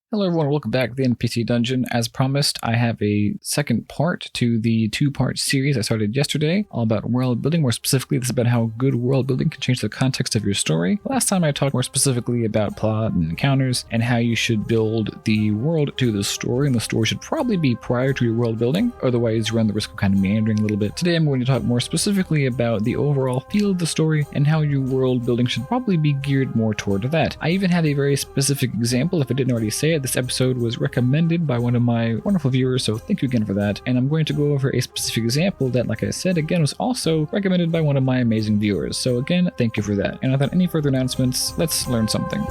Hello everyone, welcome back to the NPC Dungeon. As promised, I have a second part to the two-part series I started yesterday, all about world building. More specifically, this is about how good world building can change the context of your story. Last time I talked more specifically about plot and encounters, and how you should build the world to the story, and the story should probably be prior to your world building, otherwise you run the risk of kind of meandering a little bit. Today I'm going to talk more specifically about the overall feel of the story, and how your world building should probably be geared more toward that. I even have a very specific example, if I didn't already say it. This episode was recommended by one of my wonderful viewers, so thank you again for that. And I'm going to go over a specific example that, like I said, again, was also recommended by one of my amazing viewers. So again, thank you for that. And without any further announcements, let's learn something.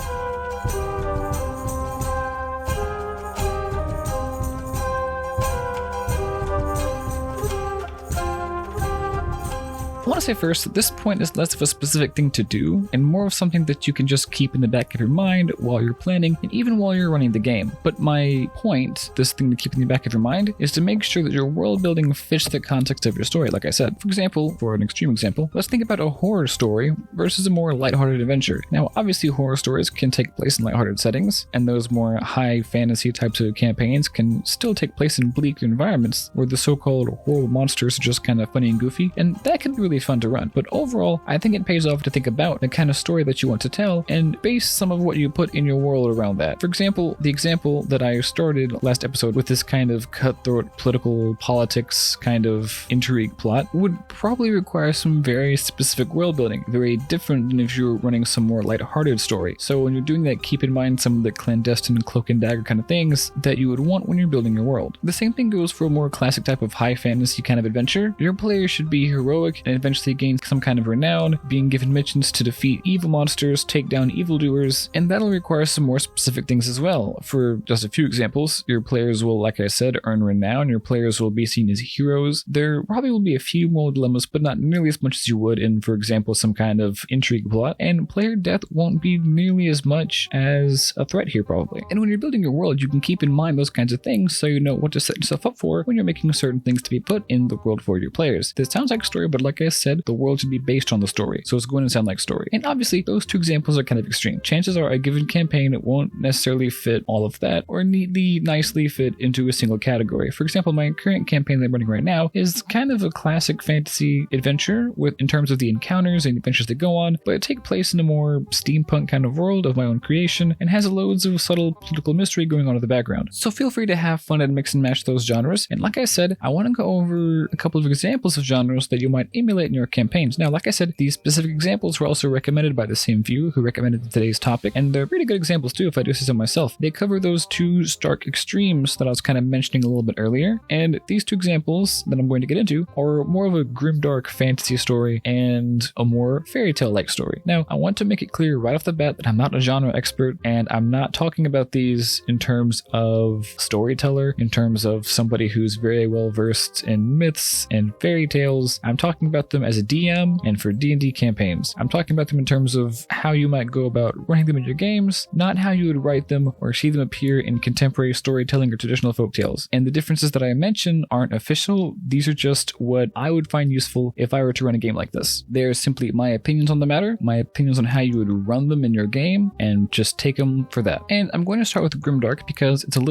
I want to say first that this point is less of a specific thing to do and more of something that you can just keep in the back of your mind while you're planning and even while you're running the game. But my point, this thing to keep in the back of your mind, is to make sure that your world building fits the context of your story. Like I said, for example, for an extreme example, let's think about a horror story versus a more lighthearted adventure. Now, obviously horror stories can take place in lighthearted settings, and those more high fantasy types of campaigns can still take place in bleak environments where the so-called horrible monsters are just kind of funny and goofy, and that can be really fun to run. But overall, I think it pays off to think about the kind of story that you want to tell and base some of what you put in your world around that. For example, the example that I started last episode with this kind of cutthroat political politics kind of intrigue plot would probably require some very specific world building, very different than if you were running some more lighthearted story. So when you're doing that, keep in mind some of the clandestine cloak and dagger kind of things that you would want when you're building your world. The same thing goes for a more classic type of high fantasy kind of adventure. Your players should be heroic and eventually gain some kind of renown, being given missions to defeat evil monsters, take down evildoers, and that'll require some more specific things as well. For just a few examples, your players will, like I said, earn renown, your players will be seen as heroes. There probably will be a few more dilemmas, but not nearly as much as you would in, for example, some kind of intrigue plot, and player death won't be nearly as much as a threat here probably. And when you're building your world, you can keep in mind those kinds of things so you know what to set yourself up for when you're making certain things to be put in the world for your players. This sounds like story, but like I said, the world should be based on the story, so it's going to sound like story. And obviously, those two examples are kind of extreme. Chances are a given campaign won't necessarily fit all of that, or neatly, nicely fit into a single category. For example, my current campaign that I'm running right now is kind of a classic fantasy adventure in terms of the encounters and adventures that go on, but it takes place in a more steampunk kind of world of my own creation, and has loads of subtle political mystery going on in the background. So feel free to have fun and mix and match those genres. And like I said, I want to go over a couple of examples of genres that you might emulate in your campaigns. Now, like I said, these specific examples were also recommended by the same viewer who recommended today's topic, and they're pretty good examples too, if I do say so myself. They cover those two stark extremes that I was kind of mentioning a little bit earlier, and these two examples that I'm going to get into are more of a Grimdark Fantasy story and a more fairy tale-like story. Now, I want to make it clear right off the bat that I'm not a genre expert, and I'm not talking about these in terms of storyteller, in terms of somebody who's very well versed in myths and fairy tales. I'm talking about them as a DM and for D&D campaigns. I'm talking about them in terms of how you might go about running them in your games, not how you would write them or see them appear in contemporary storytelling or traditional folktales. And the differences that I mention aren't official. These are just what I would find useful if I were to run a game like this. They're simply my opinions on the matter, my opinions on how you would run them in your game, and just take them for that. And I'm going to start with Grimdark because it's a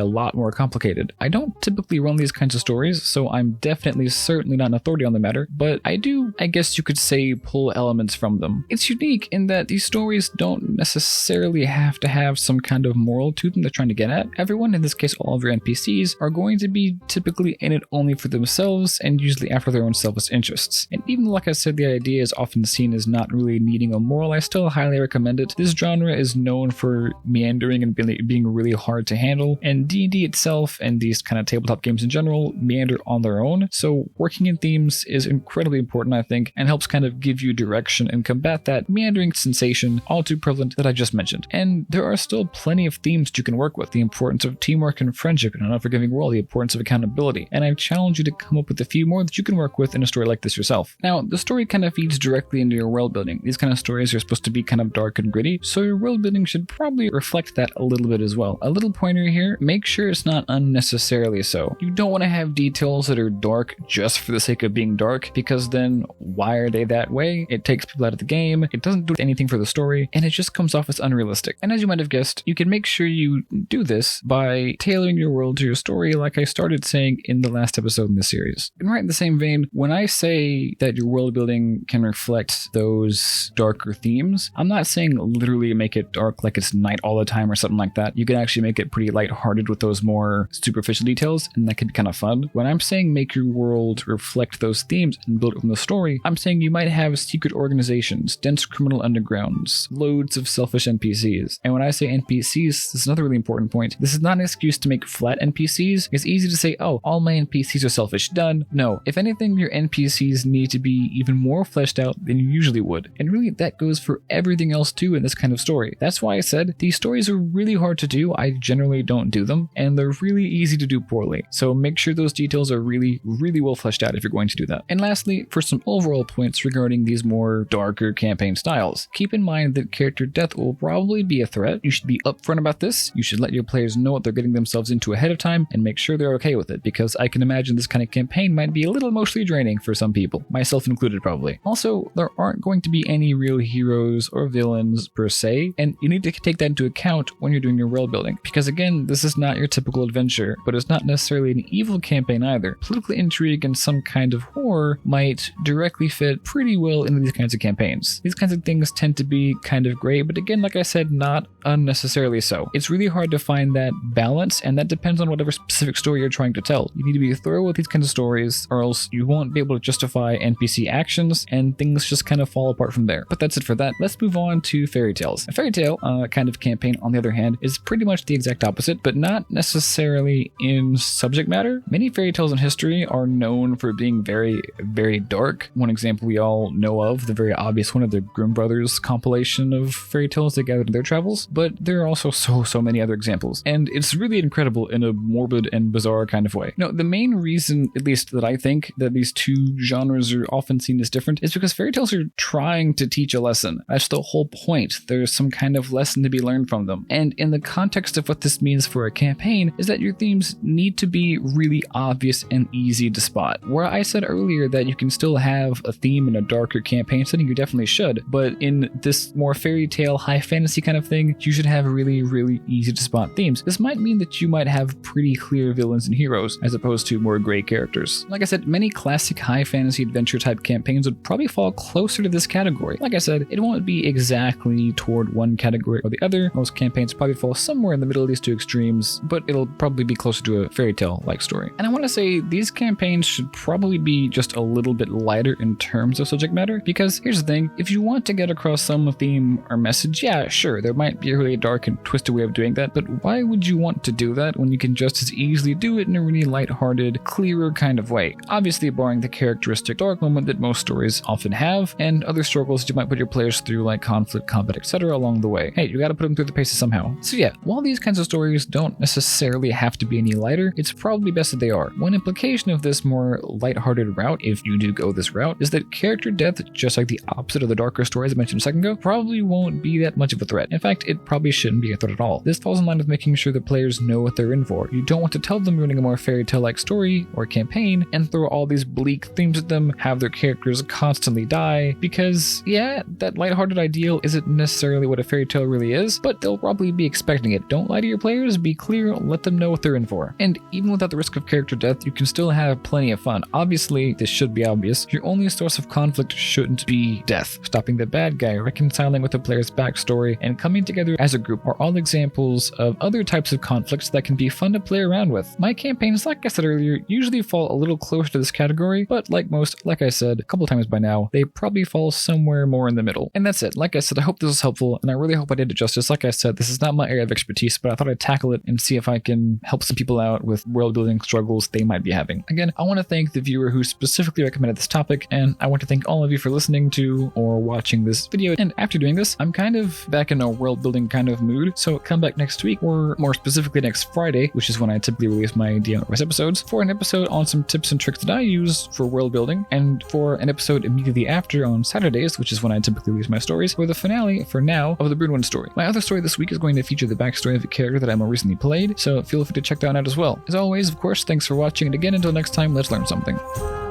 lot more complicated. I don't typically run these kinds of stories, so I'm certainly not an authority on the matter, but I do, I guess you could say, pull elements from them. It's unique in that these stories don't necessarily have to have some kind of moral to them they're trying to get at. Everyone, in this case all of your NPCs, are going to be typically in it only for themselves and usually after their own selfish interests. And even though, like I said, the idea is often seen as not really needing a moral, I still highly recommend it. This genre is known for meandering and being really hard to handle, and D&D itself and these kind of tabletop games in general meander on their own, so working in themes is incredibly important, I think, and helps kind of give you direction and combat that meandering sensation all too prevalent that I just mentioned. And there are still plenty of themes you can work with: the importance of teamwork and friendship in an unforgiving world, the importance of accountability, and I challenge you to come up with a few more that you can work with in a story like this yourself. Now, the story kind of feeds directly into your world building. These kind of stories are supposed to be kind of dark and gritty, so your world building should probably reflect that a little bit as well. A little pointer here: make sure it's not unnecessarily so. You don't want to have details that are dark just for the sake of being dark. because then why are they that way? It takes people out of the game, it doesn't do anything for the story, and it just comes off as unrealistic. And as you might have guessed, you can make sure you do this by tailoring your world to your story, like I started saying in the last episode in this series. And right in the same vein, when I say that your world building can reflect those darker themes, I'm not saying literally make it dark like it's night all the time or something like that. You can actually make it pretty lighthearted with those more superficial details, and that can be kind of fun. When I'm saying make your world reflect those themes and build it from the story, I'm saying you might have secret organizations, dense criminal undergrounds, loads of selfish NPCs. And when I say NPCs, this is another really important point. This is not an excuse to make flat NPCs. It's easy to say, oh, all my NPCs are selfish. Done. No. If anything, your NPCs need to be even more fleshed out than you usually would. And really, that goes for everything else too in this kind of story. That's why I said these stories are really hard to do. I generally don't do them, and they're really easy to do poorly. So make sure those details are really, really well fleshed out if you're going to do that. And lastly, for some overall points regarding these more darker campaign styles, keep in mind that character death will probably be a threat. You should be upfront about this. You should let your players know what they're getting themselves into ahead of time and make sure they're okay with it, because I can imagine this kind of campaign might be a little emotionally draining for some people, myself included probably. Also, there aren't going to be any real heroes or villains per se, and you need to take that into account when you're doing your world building, because again, this is not your typical adventure, but it's not necessarily an evil campaign either. Political intrigue and some kind of horror might directly fit pretty well into these kinds of campaigns. These kinds of things tend to be kind of great, but again, like I said, not unnecessarily so. It's really hard to find that balance, and that depends on whatever specific story you're trying to tell. You need to be thorough with these kinds of stories, or else you won't be able to justify NPC actions, and things just kind of fall apart from there. But that's it for that. Let's move on to fairy tales. A fairy tale kind of campaign, on the other hand, is pretty much the exact opposite, but not necessarily in subject matter. Many fairy tales in history are known for being very, very dark. One example we all know of, the very obvious one, of the Grimm brothers compilation of fairy tales they gathered in their travels, but there are also so many other examples, and it's really incredible in a morbid and bizarre kind of way. The main reason, at least that I think, that these two genres are often seen as different is because fairy tales are trying to teach a lesson. That's the whole point. There's some kind of lesson to be learned from them. And in the context of what this means for a campaign is that your themes need to be really obvious and easy to spot. Where I said earlier that you can still have a theme in a darker campaign setting, you definitely should, but in this more fairy tale, high fantasy kind of thing, you should have really, really easy to spot themes. This might mean that you might have pretty clear villains and heroes as opposed to more gray characters. Like I said, many classic high fantasy adventure type campaigns would probably fall closer to this category. Like I said, it won't be exactly toward one category or the other. Most campaigns probably fall somewhere in the middle of these two extremes, but it'll probably be closer to a fairy tale like story. And I want to say these campaigns should probably be just a little bit lighter in terms of subject matter, because here's the thing, if you want to get across some theme or message, yeah, sure, there might be a really dark and twisted way of doing that, but why would you want to do that when you can just as easily do it in a really lighthearted, clearer kind of way? Obviously barring the characteristic dark moment that most stories often have, and other struggles that you might put your players through, like conflict, combat, etc. along the way. Hey, you gotta put them through the paces somehow. So yeah, while these kinds of stories don't necessarily have to be any lighter, it's probably best that they are. One implication of this more lighthearted route, if you do go this route, is that character death, just like the opposite of the darker stories I mentioned a second ago, probably won't be that much of a threat. In fact, it probably shouldn't be a threat at all. This falls in line with making sure the players know what they're in for. You don't want to tell them you're running a more fairy tale like story or campaign and throw all these bleak themes at them, have their characters constantly die, because yeah, that lighthearted ideal isn't necessarily what a fairy tale really is, but they'll probably be expecting it. Don't lie to your players, be clear, let them know what they're in for. And even without the risk of character death, you can still have plenty of fun. Obviously, this should be obvious. Your only source of conflict shouldn't be death. Stopping the bad guy, reconciling with the player's backstory, and coming together as a group are all examples of other types of conflicts that can be fun to play around with. My campaigns, like I said earlier, usually fall a little closer to this category, but like most, like I said a couple times by now, they probably fall somewhere more in the middle. And that's it. Like I said, I hope this was helpful, and I really hope I did it justice. Like I said, this is not my area of expertise, but I thought I'd tackle it and see if I can help some people out with world building struggles they might be having. Again, I want to thank the viewer who specifically recommended this topic, and I want to thank all of you for listening to or watching this video. And after doing this, I'm kind of back in a world building kind of mood, so come back next week, or more specifically next Friday, which is when I typically release my DIY episodes, for an episode on some tips and tricks that I use for world building, and for an episode immediately after on Saturdays, which is when I typically release my stories, for the finale, for now, of the Broodwind story. My other story this week is going to feature the backstory of a character that I more recently played, so feel free to check that out as well. As always, of course, thanks for watching, and again, until next time, let's learn something.